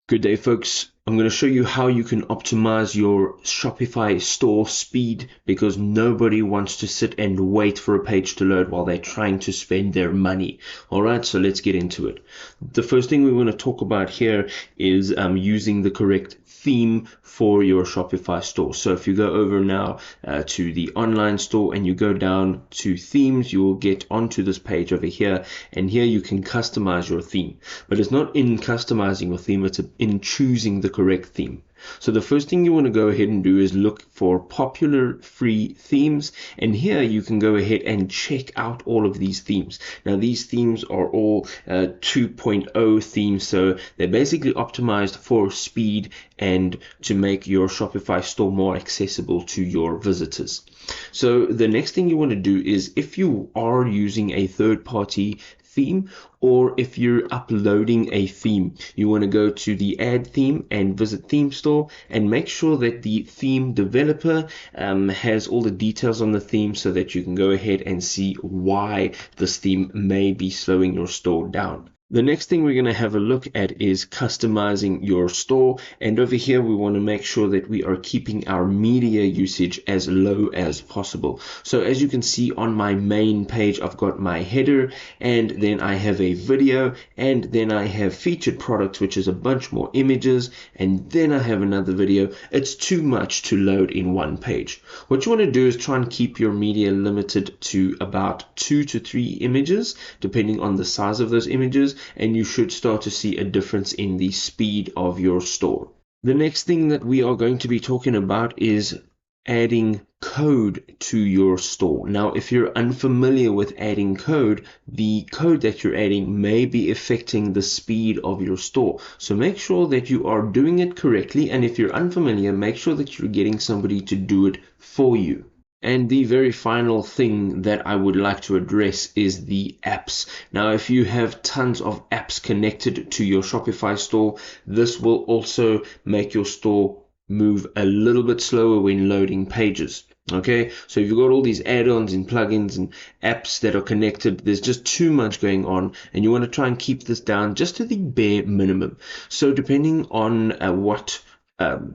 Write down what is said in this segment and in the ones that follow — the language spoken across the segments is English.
Good day, folks. I'm going to show you how you can optimize your Shopify store speed because nobody wants to sit and wait for a page to load while they're trying to spend their money. All right, so let's get into it. The first thing we want to talk about here is using the correct theme for your Shopify store. So if you go over now to the online store and you go down to themes, you will get onto this page over here, and here you can customize your theme. But it's not in customizing your theme, it's in choosing the correct theme. So the first thing you want to go ahead and do is look for popular free themes, and here you can go ahead and check out all of these themes. Now these themes are all 2.0 themes, so they're basically optimized for speed and to make your Shopify store more accessible to your visitors. So the next thing you want to do is, if you are using a third-party theme, or if you're uploading a theme, you want to go to the add theme and visit theme store and make sure that the theme developer has all the details on the theme so that you can go ahead and see why this theme may be slowing your store down. The next thing we're going to have a look at is customizing your store, and over here we want to make sure that we are keeping our media usage as low as possible. So as you can see on my main page, I've got my header, and then I have a video, and then I have featured products, which is a bunch more images, and then I have another video. It's too much to load in one page. What you want to do is try and keep your media limited to about 2 to 3 images, depending on the size of those images, and you should start to see a difference in the speed of your store. The next thing that we are going to be talking about is adding code to your store. Now, if you're unfamiliar with adding code, the code that you're adding may be affecting the speed of your store. So make sure that you are doing it correctly, and if you're unfamiliar, make sure that you're getting somebody to do it for you. And the very final thing that I would like to address is the apps. Now, if you have tons of apps connected to your Shopify store, this will also make your store move a little bit slower when loading pages. Okay, so if you've got all these add-ons and plugins and apps that are connected, there's just too much going on, and you want to try and keep this down just to the bare minimum. So depending on what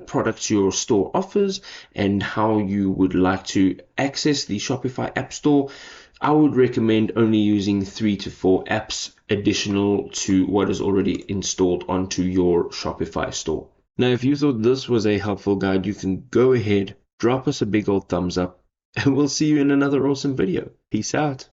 products your store offers and how you would like to access the Shopify App Store, I would recommend only using 3 to 4 apps additional to what is already installed onto your Shopify store. Now, if you thought this was a helpful guide, you can go ahead, drop us a big old thumbs up, and we'll see you in another awesome video. Peace out.